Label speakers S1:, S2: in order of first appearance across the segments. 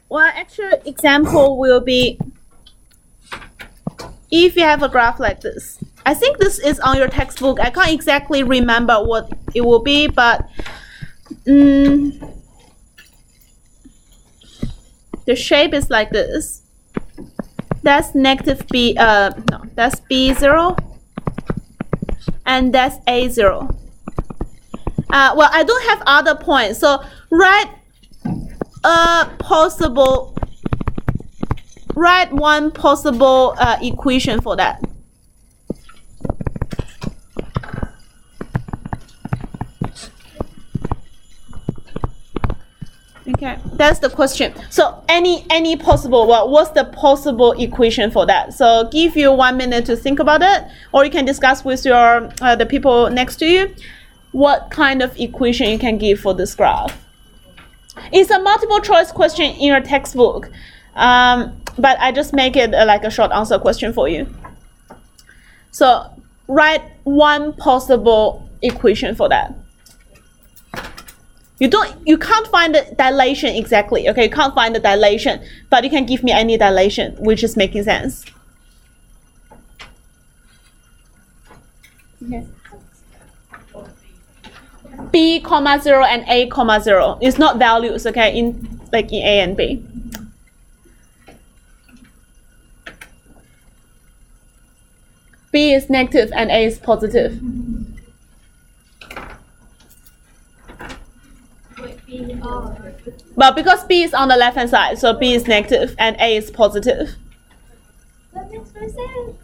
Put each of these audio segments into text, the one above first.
S1: Well, actual example will be if you have a graph like this. I think this is on your textbook. I can't exactly remember what it will be, but the shape is like this. That's negative b, no, that's b0, and that's a0. Well, I don't have other points, so write one possible equation for that. Okay, that's the question. So any possible, well, what's the possible equation for that? So give you 1 minute to think about it, or you can discuss with your the people next to you what kind of equation you can give for this graph. It's a multiple choice question in your textbook, but I just make it like a short answer question for you. So write one possible equation for that. You can't find the dilation exactly, okay? You can't find the dilation, but you can give me any dilation which is making sense. Okay. B, 0 and A, 0. It's not values, okay, in A and B. B is negative and A is positive. But because B is on the left hand side, so B is negative and A is positive.
S2: That makes no sense.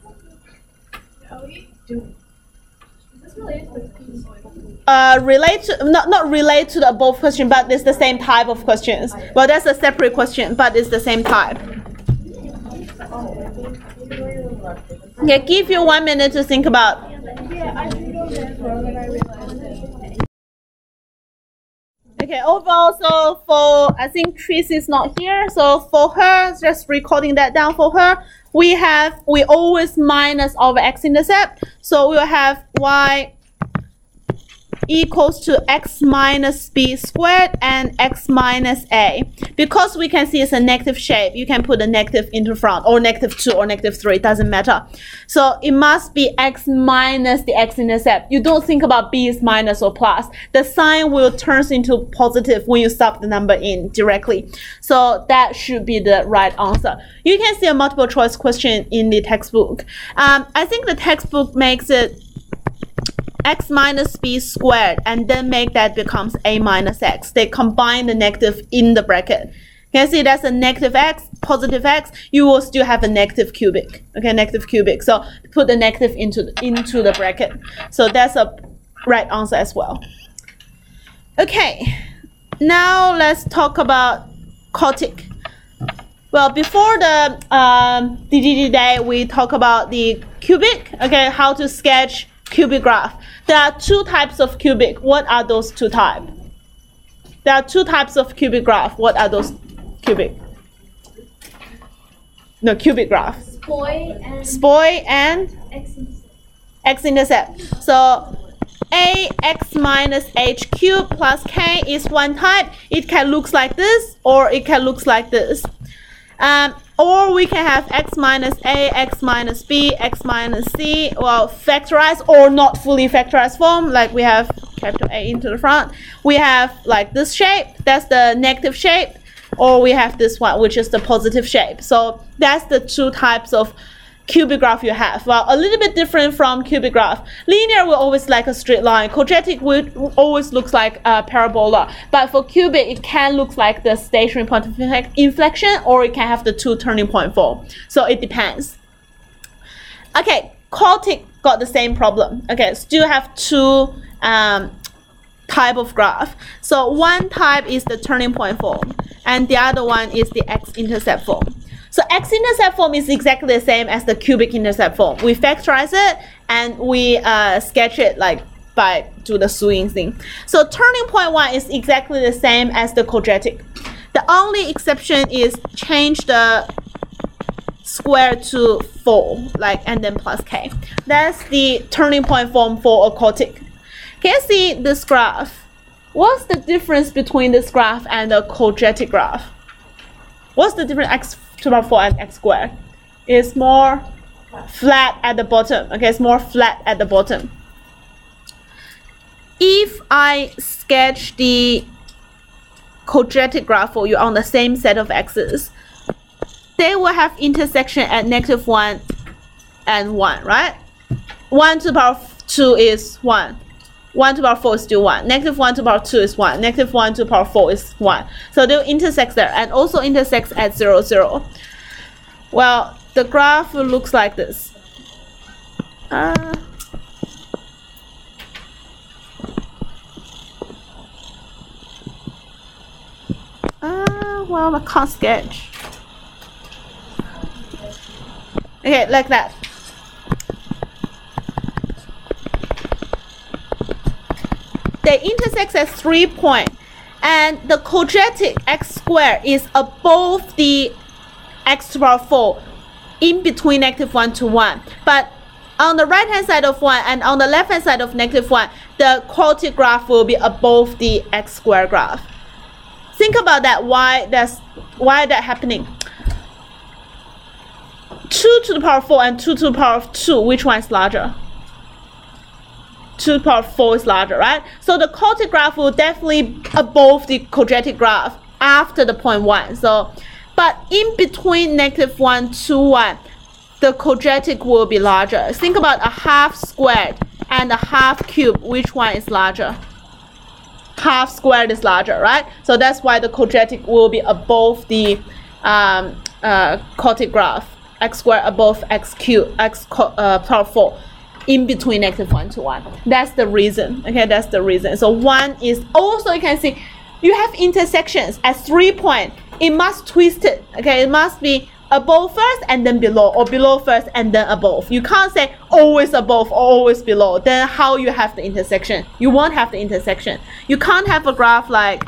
S1: Relate to, not relate to the above question, but it's the same type of questions. Well, that's a separate question, but it's the same type. Okay, give you 1 minute to think about. Okay, overall, so for, I think Tracy is not here, so for her, just recording that down for her, we always minus over x-intercept, so we'll have y equals to x minus b squared and x minus a. Because we can see it's a negative shape, you can put a negative into front, or -2 or -3, it doesn't matter. So it must be x minus the x-intercept. You don't think about b is minus or plus. The sign will turn into positive when you sub the number in directly. So that should be the right answer. You can see a multiple choice question in the textbook. I think the textbook makes it x minus b squared, and then make that becomes a minus x. They combine the negative in the bracket. You can see that's a negative x, positive x. You will still have a negative cubic. Okay, negative cubic. So put the negative into the bracket. So that's a right answer as well. Okay, now let's talk about Kotik. Well, before the DGD day, we talk about the cubic. Okay, how to sketch cubic graph. There are two types of cubic. What are those two types? There are two types of cubic graph. What are those cubic? No, cubic graph. Spoi and x-intercept. So ax minus h cubed plus k is one type. It can look like this, or it can look like this. Or we can have x minus a, x minus b, x minus c, well, factorized or not fully factorized form, like we have capital A into the front. We have like this shape, that's the negative shape, or we have this one, which is the positive shape. So that's the two types of cubic graph you have. Well, a little bit different from cubic graph. Linear will always like a straight line. Quadratic will always looks like a parabola. But for cubic, it can look like the stationary point of inflection, or it can have the two turning point form. So it depends. Okay, Kotik got the same problem. Okay, still have two type of graph. So one type is the turning point form, and the other one is the x-intercept form. So x-intercept form is exactly the same as the cubic intercept form. We factorize it and we sketch it like by do the sewing thing. So turning point one is exactly the same as the quadratic. The only exception is change the square to 4, like, and then plus k. That's the turning point form for a Kotik. Can you see this graph? What's the difference between this graph and the quadratic graph? What's the difference x to the power 4 and x squared? It's more flat at the bottom. Okay, it's more flat at the bottom. If I sketch the quadratic graph for you on the same set of x's, they will have intersection at -1 and 1, right? 1 to the power 2 is 1. 1 to the power 4 is still 1. -1 to the power 2 is 1. -1 to the power 4 is 1. So they'll intersect there and also intersect at 0, 0. Well, the graph looks like this. Well, I can't sketch. Okay, like that. They intersect at 3 points, and the quadratic x squared is above the x to the power 4 in between -1 to 1. But on the right hand side of 1 and on the left hand side of -1, the Kotik graph will be above the x squared graph. Think about that, why that happening. 2 to the power 4 and 2 to the power 2, which one is larger? 2 to the power 4 is larger, right? So the Kotik graph will definitely be above the quadratic graph after the point 1. So, but in between -1 to 1, the quadratic will be larger. Think about a half squared and a half cube. Which one is larger? Half squared is larger, right? So that's why the quadratic will be above the Kotik graph. X squared above x cube, power 4, in between -1 to 1. That's the reason. Okay, that's the reason. So 1 is also, you can see, you have intersections at 3 points. It must twist it. Okay, it must be above first and then below, or below first and then above. You can't say always above or always below. Then how you have the intersection? You won't have the intersection. You can't have a graph like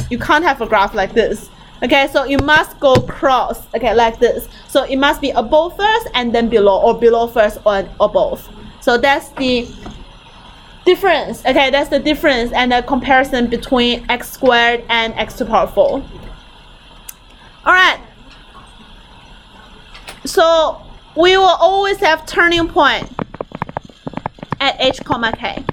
S1: you can't have a graph like this. Okay, so you must go cross, okay, like this. So it must be above first and then below, or below first or above. So that's the difference. Okay, that's the difference and the comparison between x squared and x to the power 4. All right. So we will always have turning point at h, k.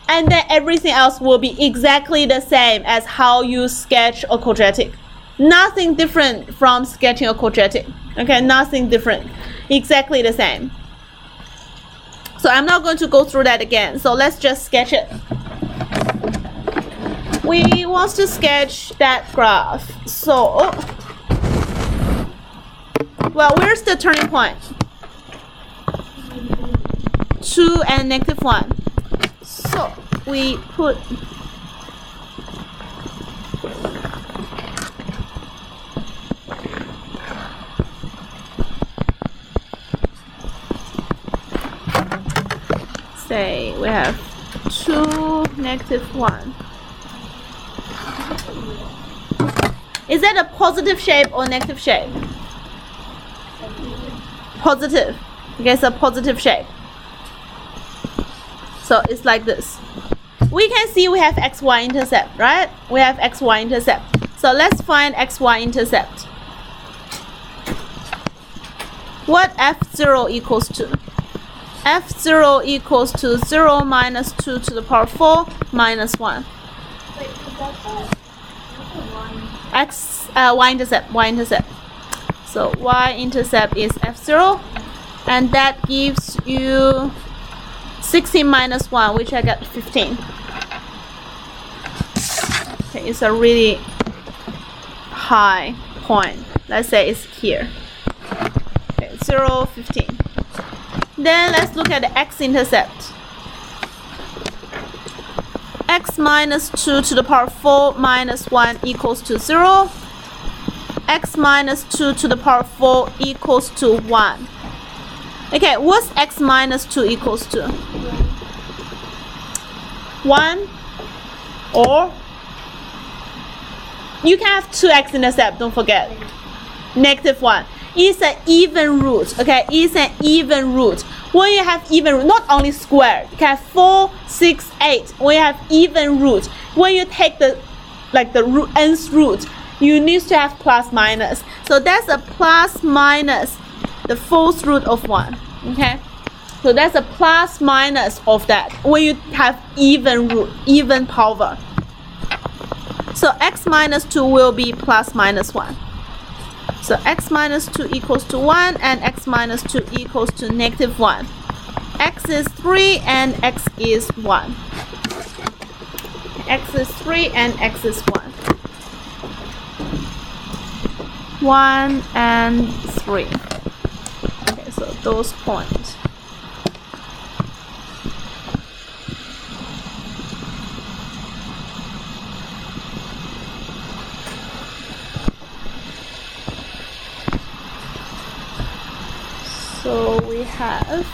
S1: And then everything else will be exactly the same as how you sketch a quadratic. Nothing different from sketching a quadratic. Okay, nothing different. Exactly the same. So I'm not going to go through that again. So let's just sketch it. We want to sketch that graph. So, well, where's the turning point? 2 and -1. So we put say we have 2, -1. Is that a positive shape or negative shape? Positive. Okay, it's a positive shape. So it's like this. We can see we have xy intercept, right? We have xy intercept. So let's find xy intercept. What f0 equals to? f0 equals to 0 minus 2 to the power 4 minus 1.
S2: Wait, is that
S1: Y intercept. So y intercept is f0, and that gives you 16 minus 1, which I got 15. Okay, it's a really high point. Let's say it's here. Okay, 0, 15. Then let's look at the x-intercept. X minus 2 to the power 4 minus 1 equals to 0. X minus 2 to the power 4 equals to 1. Okay, what's x minus 2 equals to? 1, or you can have 2x intercept, don't forget. -1. It's an even root, okay? It's an even root. When you have even root, not only squared, you can have 4, 6, 8. When you have even root, when you take the like the nth root, you need to have plus minus. So that's a plus minus the fourth root of 1. Okay, so that's a plus minus of that when you have even root, even power. So x minus 2 will be plus minus 1. So x minus 2 equals to 1 and x minus 2 equals to negative 1. X is 3 and x is 1. X is 3 and x is 1. 1 and 3. Okay, so those points. So we have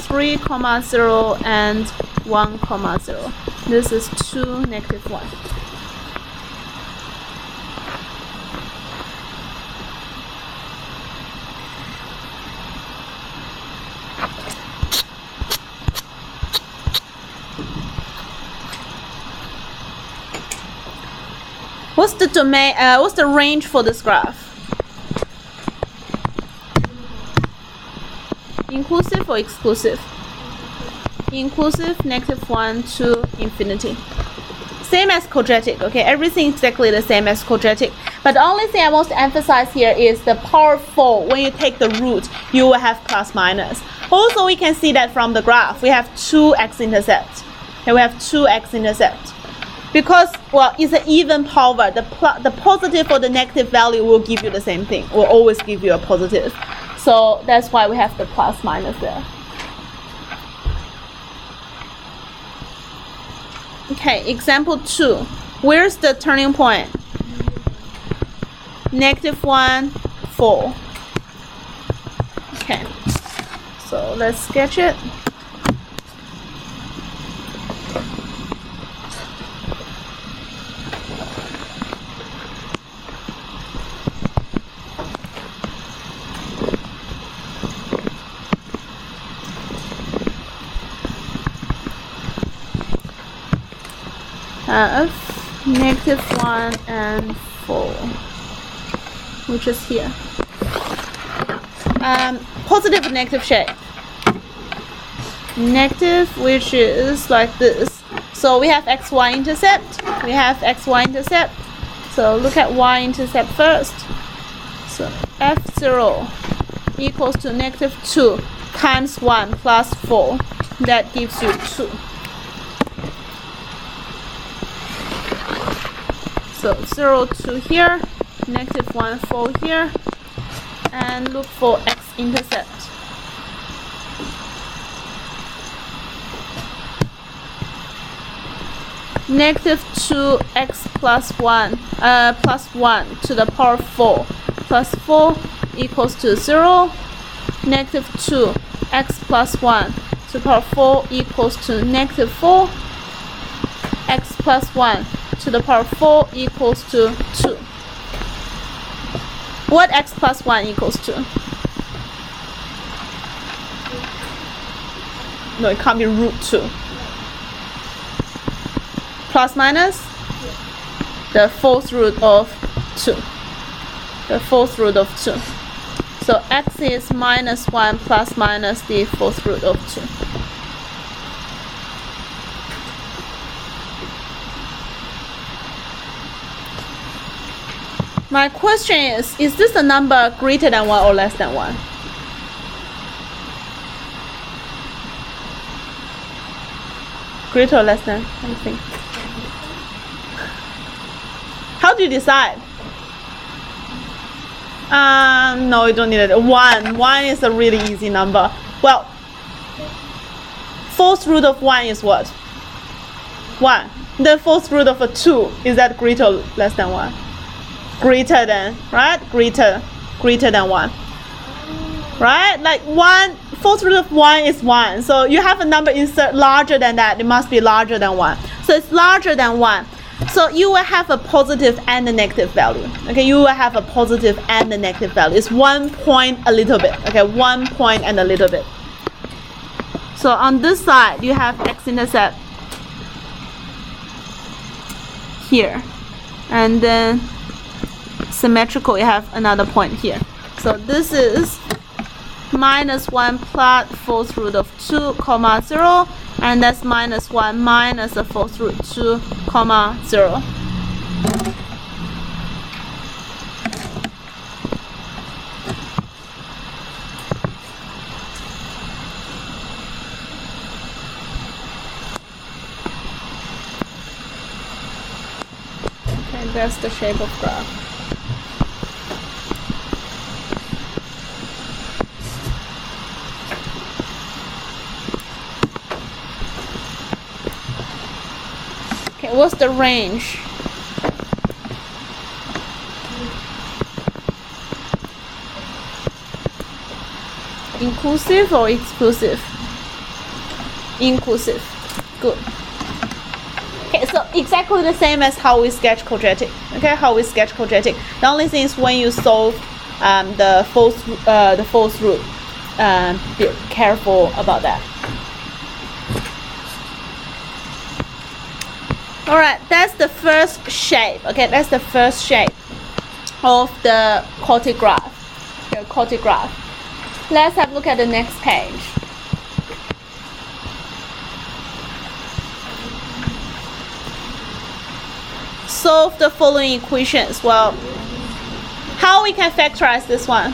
S1: 3, 0 and 1, 0. This is 2, negative 1. What's the domain? What's the range for this graph? Inclusive or exclusive? Inclusive, negative 1 to infinity. Same as quadratic, okay? Everything exactly the same as quadratic. But the only thing I want to emphasize here is the power 4. When you take the root, you will have plus minus. Also, we can see that from the graph. We have 2 x-intercepts. Okay, we have 2 x-intercepts. Because, well, it's an even power. The positive or the negative value will give you the same thing. Will always give you a positive. So that's why we have the plus minus there. Okay, example 2. Where's the turning point? Negative 1, 4. Okay, so let's sketch it. Have negative 1 and 4, which is here. Positive and negative shape. Negative, which is like this. So we have xy intercept. We have xy intercept. So look at y-intercept first. So f0 equals to negative 2 times 1 plus 4. That gives you 2. So 0, 2 here, negative 1, 4 here, and look for x-intercept. Negative 2x plus 1 to the power 4 plus 4 equals to 0. Negative 2x plus 1 to the power 4 equals to negative 4. X plus 1 to the power 4 equals to 2. What x plus 1 equals to? No, it can't be root 2. Plus minus? The fourth root of 2. The fourth root of 2. So x is minus 1 plus minus the fourth root of 2. My question is this a number greater than 1 or less than 1? Greater or less than? Let me think. How do you decide? No, you don't need it. 1. 1 is a really easy number. Well, fourth root of 1 is what? 1. The fourth root of a 2, is that greater or less than 1? Greater than, right? Greater than 1. Right? Like 1, fourth root of 1 is 1. So you have a number insert larger than that. It must be larger than 1. So it's larger than 1. So you will have a positive and a negative value. Okay, you will have a positive and a negative value. It's 1 point a little bit. Okay, 1 point and a little bit. So on this side, you have x-intercept here. and then symmetrical, you have another point here. So this is minus 1 plus 4th root of 2 comma 0, and that's minus 1 minus the 4th root 2 comma 0. Okay, that's the shape of graph. What's the range? Inclusive or exclusive? Inclusive. Good. Okay, so exactly the same as how we sketch quadratic. Okay, how we sketch quadratic. The only thing is when you solve the fourth root, be careful about that. Alright, that's the first shape. Okay, that's the first shape of the Kotik graph. The Kotik graph. Let's have a look at the next page. Solve the following equations. Well, how we can factorize this one?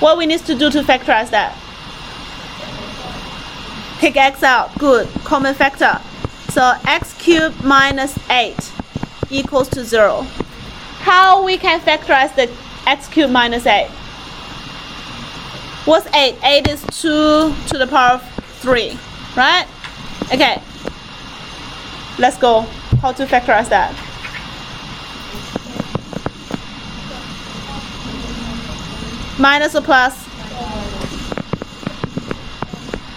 S1: What we need to do to factorize that? Take x out. Good. Common factor. So x cubed minus 8 equals to 0. How we can factorize the x cubed minus 8? What's 8? 8 is 2 to the power of 3. Right? Okay. Let's go. How to factorize that? Minus or plus?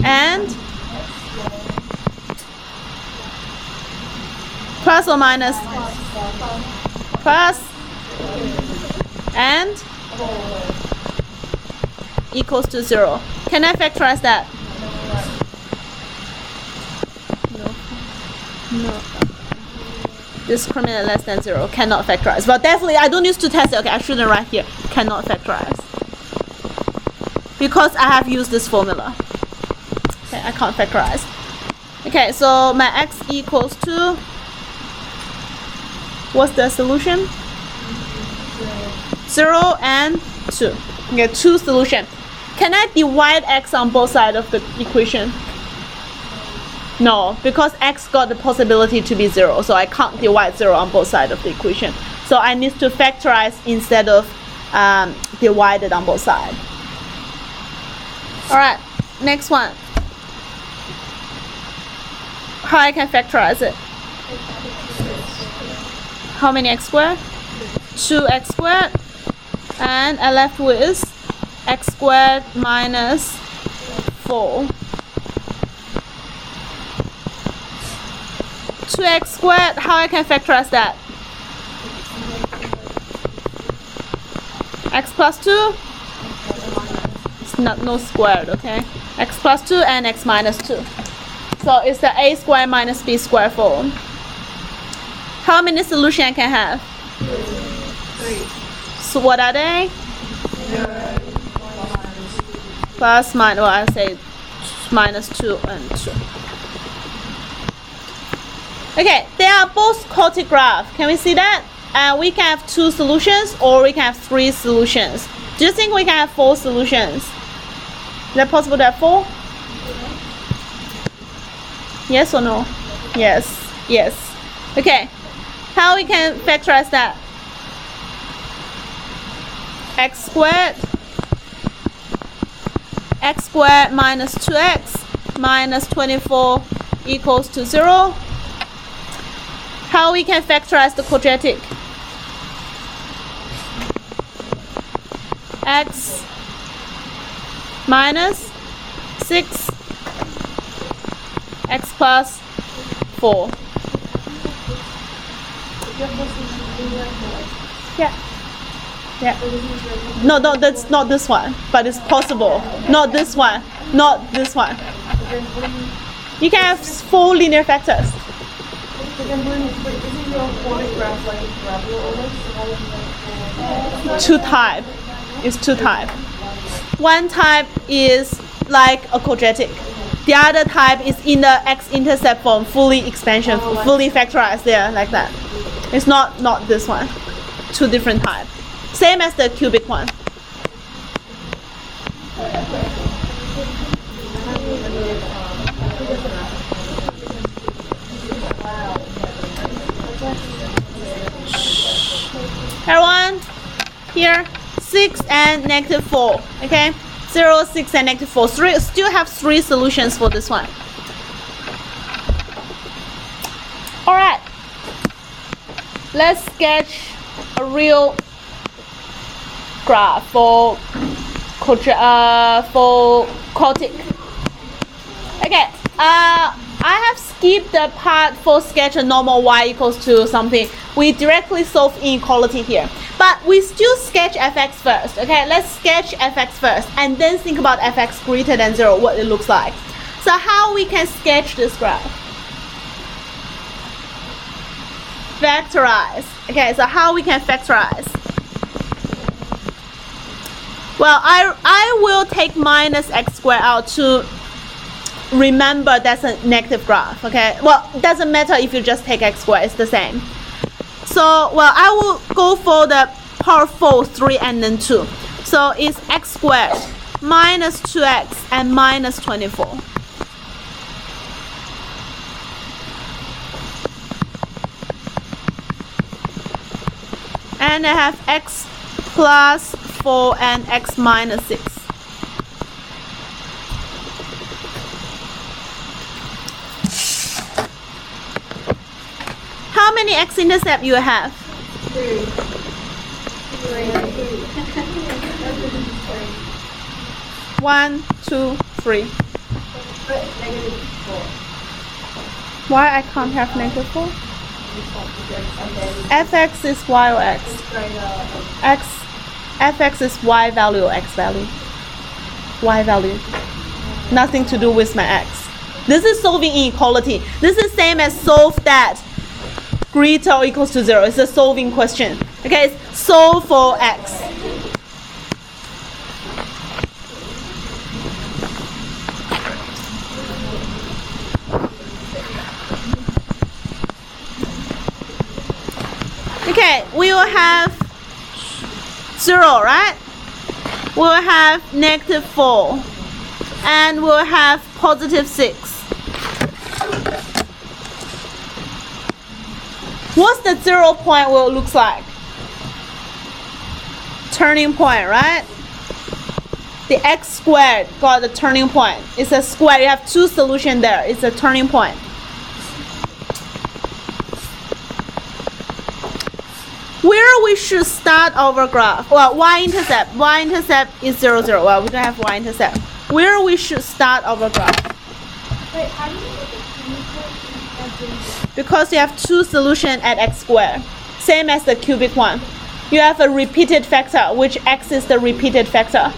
S1: And plus or minus? Plus and equals to 0. Can I factorize that? No. Discriminant less than 0. Cannot factorize. But definitely, I don't use to test it. Okay, I shouldn't write here. Cannot factorize. Because I have used this formula. Okay, I can't factorize. Okay, so my x equals to, what's the solution? 0 and 2. Okay, 2 solution. Can I divide x on both sides of the equation? No, because x got the possibility to be 0, so I can't divide 0 on both sides of the equation. So I need to factorize instead of divided on both sides. Alright, next one. How I can factorize it? How many x squared? 2x squared. And I left with x squared minus 4. 2x squared, how I can factorize that? X plus 2? It's not no squared, okay? X plus 2 and x minus 2. So it's the a squared minus b squared form. How many solutions I can have? 3. So what are they? Plus, minus, well, I say minus 2 and 2. Okay, they are both Kotik graph. Can we see that? We can have 2 solutions or we can have 3 solutions. Do you think we can have 4 solutions? Is that possible to have 4? Yes or no? Yes. Yes. Okay. How we can factorize that? X squared minus 2x minus 24 equals to 0. How we can factorize the quadratic? X minus 6 x plus 4. Yeah. Yeah. No, that's not this one, but it's possible. Not this one. Not this one. You can have 4 linear factors. Two type. It's two type. One type is like a quadratic. The other type is in the x-intercept form, fully expansion, fully factorized there, like that. It's not this one. Two different types. Same as the cubic one. Everyone, here, 6 and -4, okay? 0, 6, and -4. Still have 3 solutions for this one. All right. Let's sketch a real graph for Kotik. Okay. I have skipped the part for sketch a normal y equals to something. We directly solve inequality here. But we still sketch fx first. Okay, let's sketch fx first and then think about fx greater than 0, what it looks like. So how we can sketch this graph? Factorize. Okay, so how we can factorize? Well, I will take minus x squared out to remember that's a negative graph, okay? Well, it doesn't matter if you just take x squared, it's the same. So, well, I will go for the power 4, 3, and then 2. So, it's x squared minus 2x and minus 24. And I have x plus 4 and x minus 6. How many x-intercept you have?
S2: 3.
S1: 1, 2, 3. Why I can't have -4? Fx is y or x? Fx is y value or x value? Y value. Nothing to do with my x. This is solving inequality. This is same as solve that greater or equals to 0. It's a solving question. Okay, it's solve for x. Okay, we will have 0, right? We will have -4. And we'll have +6. What's the 0 point will looks like? Turning point, right? The x squared got the turning point. It's a square. You have 2 solutions there. It's a turning point. Where we should start our graph? Well, y-intercept. Y-intercept is 0, 0. Well, we don't have y-intercept. Where we should start our graph?
S2: Wait, how do you get the turning point?
S1: Because you have 2 solutions at x squared. Same as the cubic one. You have a repeated factor, which x is the repeated factor.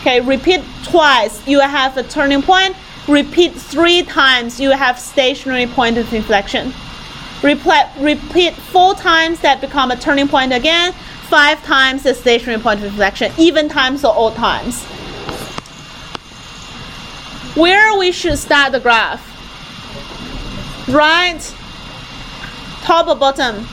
S1: Okay, repeat twice, you have a turning point. Repeat 3 times, you have stationary point of inflection. Repeat 4 times, that become a turning point again. 5 times the stationary point of inflection. Even times or odd times. Where we should start the graph? Right, top or bottom?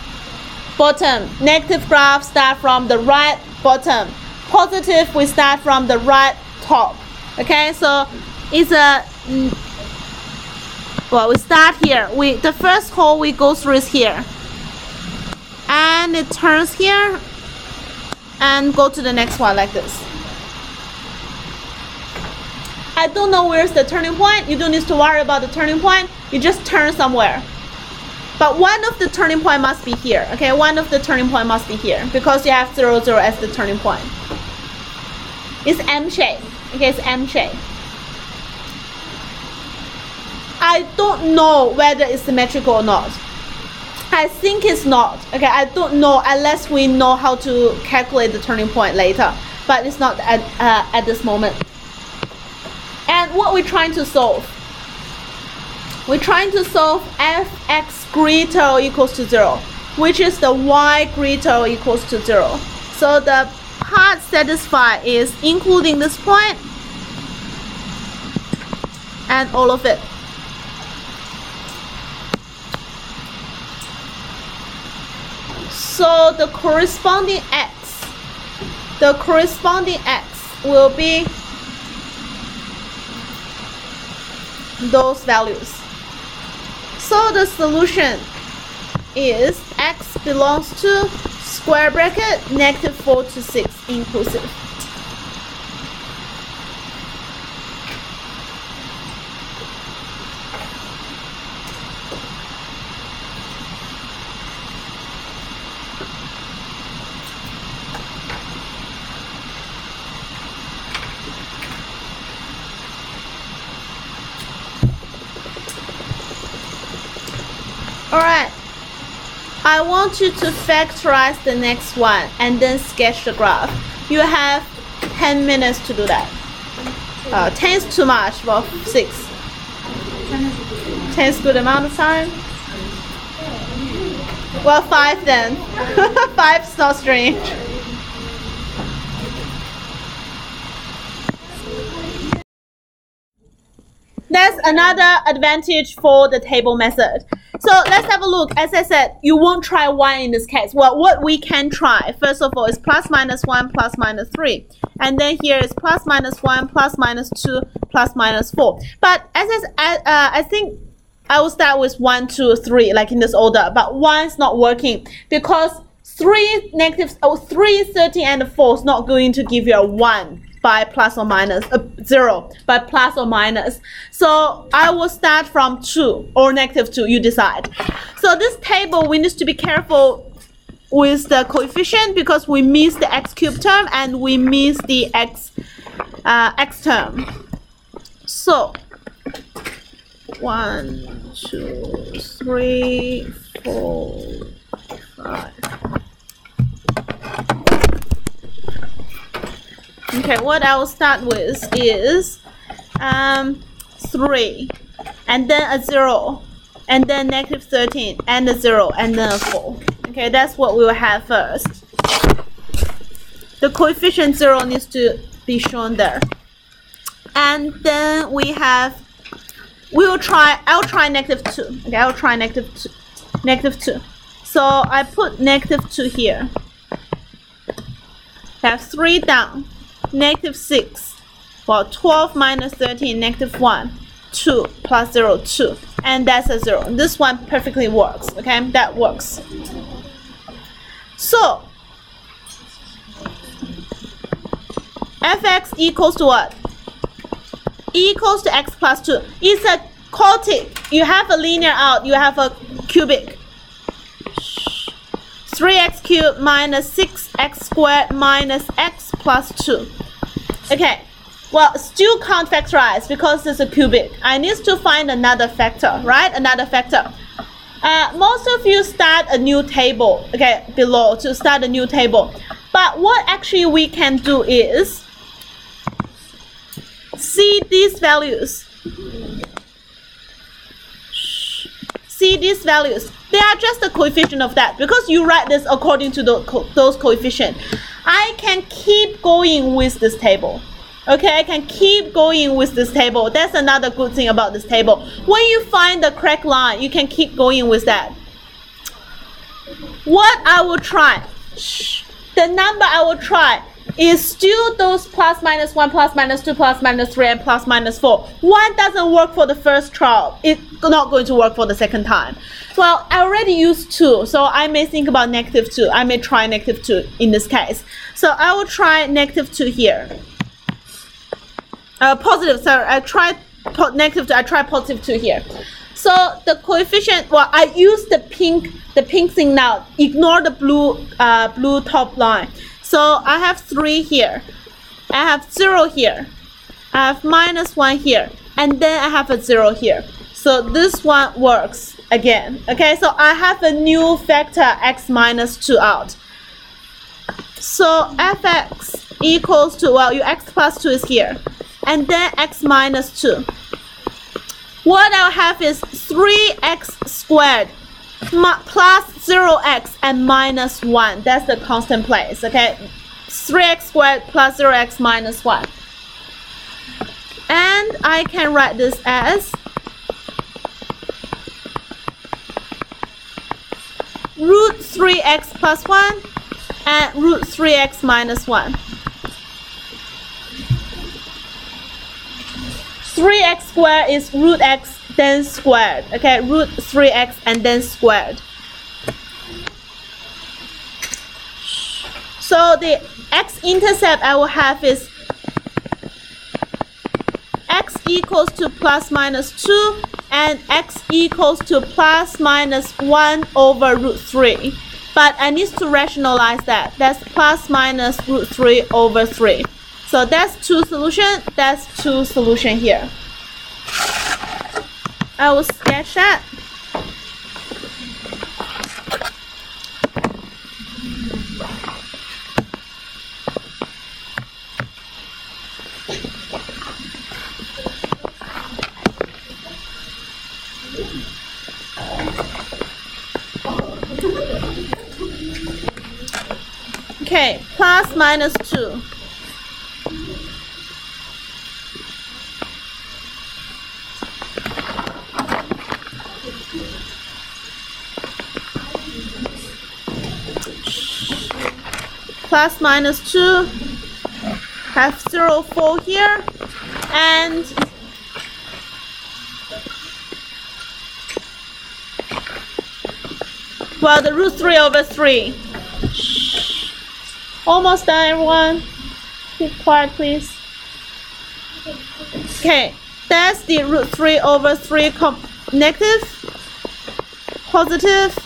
S1: Bottom. Negative graph start from the right bottom. Positive, we start from the right top. Okay, so it's a well, we start here. The first hole we go through is here, and it turns here, and go to the next one like this. I don't know where's the turning point. You don't need to worry about the turning point. You just turn somewhere. But one of the turning point must be here. Okay, one of the turning point must be here because you have 0, 0 as the turning point. It's M shape. Okay, it's M shape. I don't know whether it's symmetrical or not. I think it's not. Okay, I don't know unless we know how to calculate the turning point later. But it's not at this moment. And what we're trying to solve? we're trying to solve fx greater or equals to 0, which is the y greater or equals to 0. So the part satisfied is including this point and all of it. So the corresponding x will be those values. So the solution is x belongs to square bracket -4 to 6 inclusive. Alright, I want you to factorize the next one and then sketch the graph. You have 10 minutes to do that. 10 is too much, well 6. 10 is good amount of time. Well 5 then. 5 is not strange. That's another advantage for the table method. So let's have a look. As I said, you won't try 1 in this case. Well, what we can try, first of all, is plus minus 1, plus minus 3. And then here is plus minus 1, plus minus 2, plus minus 4. But as I think I will start with 1, 2, 3, like in this order. But 1 is not working because 3, 13, and 4 is not going to give you a 1. By plus or minus 0, by plus or minus. So I will start from 2 or -2, you decide. So this table, we need to be careful with the coefficient because we miss the x cubed term and we miss the x term. So 1, 2, 3, 4, 5. Okay, what I will start with is 3, and then a 0, and then -13, and a 0, and then a 4. Okay, that's what we will have first. The coefficient 0 needs to be shown there. And then I'll try -2. Okay, I'll try -2. So I put -2 here. Have 3 down. -6, well 12 minus 13, -1, 2 plus 0, 2, and that's a 0. This one perfectly works. Okay, that works. So fx equals to what? Equals to x plus 2. It's a Kotik. You have a linear out, you have a cubic. 3x cubed minus 6x squared minus x plus 2. Okay, well, still can't factorize because it's a cubic. I need to find another factor, right? Another factor. Most of you start a new table, okay, below to start a new table. But what actually we can do is see these values. See these values. They are just the coefficient of that because you write this according to those coefficients. I can keep going with this table. Okay, I can keep going with this table. That's another good thing about this table. When you find the correct line, you can keep going with that. What I will try, the number I will try is still those plus minus 1, plus minus 2, plus minus 3, and plus minus 4. 1 doesn't work for the first trial. It's not going to work for the second time. Well, I already used 2, so I may think about -2. I may try -2 in this case. So I will try -2 here. Positive, sorry, I tried -2, I tried +2 here. So the coefficient, well, I use the pink thing now. Ignore the blue top line. So I have 3 here. I have 0 here. I have -1 here. And then I have a 0 here. So this one works again. Okay, so I have a new factor x minus 2 out. So fx equals to, well, your x plus 2 is here. And then x minus 2. what I'll have is 3x squared plus 0x and minus 1. That's the constant place, okay? 3x squared plus 0x minus 1. And I can write this as root 3x plus 1 and root 3x minus 1. 3x squared is root x then squared, okay? Root 3x and then squared. So the x-intercept I will have is x equals to plus minus 2 and x equals to plus minus 1 over root 3. But I need to rationalize that. That's plus minus root 3 over 3. So that's 2 solution. That's 2 solution here. I will sketch that. Okay, plus minus 2. Plus minus 2, have 0, 4 here, and well, the root 3 over 3. Almost done, everyone. Keep quiet, please. Okay, that's the root 3 over 3 negative, positive,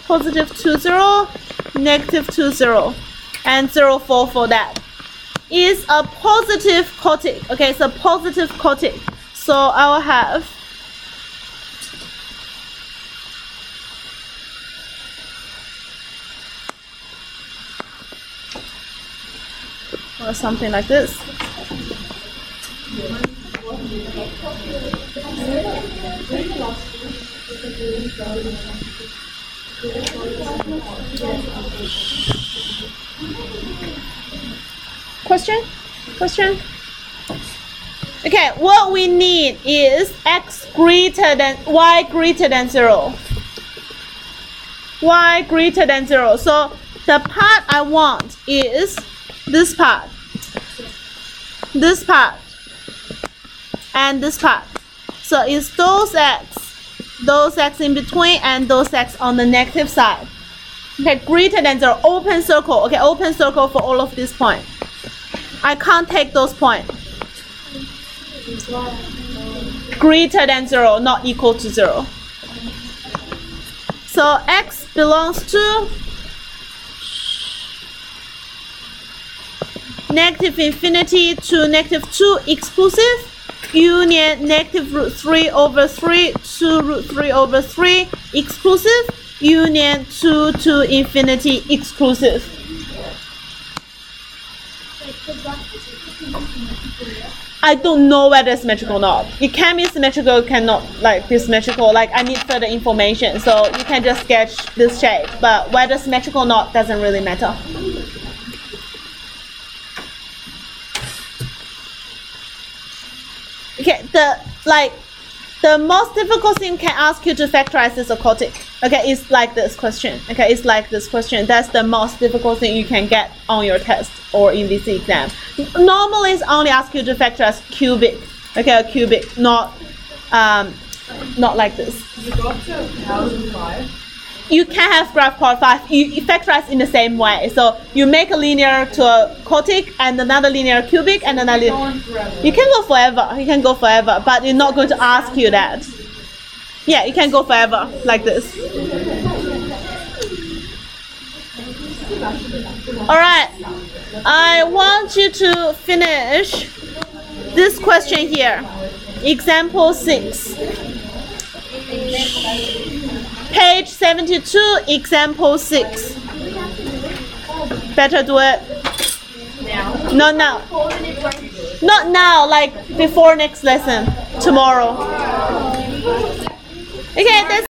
S1: positive 2, 0, negative 2, 0, and 0, 4 for that. Is a positive Kotik. Okay, it's a positive Kotik. So I will have or something like this. Question? Okay, what we need is x greater than y greater than 0. Y greater than 0. So the part I want is this part, and this part. So it's those x in between, and those x on the negative side. Okay, greater than 0, open circle. Okay, open circle for all of these points. I can't take those points. Greater than 0, not equal to 0. So x belongs to negative infinity to negative 2 exclusive, union negative root 3 over 3 to root 3 over 3 exclusive, union 2 to infinity exclusive. I don't know whether it's symmetrical or not. It can be symmetrical, it cannot be symmetrical. I need further information, so you can just sketch this shape. But whether symmetrical or not doesn't really matter. Okay, the most difficult thing can ask you to factorize is a Kotik. Okay, it's like this question. Okay, it's like this question. That's the most difficult thing you can get on your test or in this exam. Normally, it's only ask you to factorize cubic. Okay, a cubic, not like this.
S2: You got to 1005.
S1: You can have graph power 5. You factorize in the same way. So you make a linear to a Kotik and another linear cubic and another. You can go forever. You can go forever, but it's not going to ask you that. Yeah, you can go forever like this. All right. I want you to finish this question here. Example 6. Page 72, example 6. Better do it.
S2: Now.
S1: Not now. Not now, like before next lesson. tomorrow. Okay, that's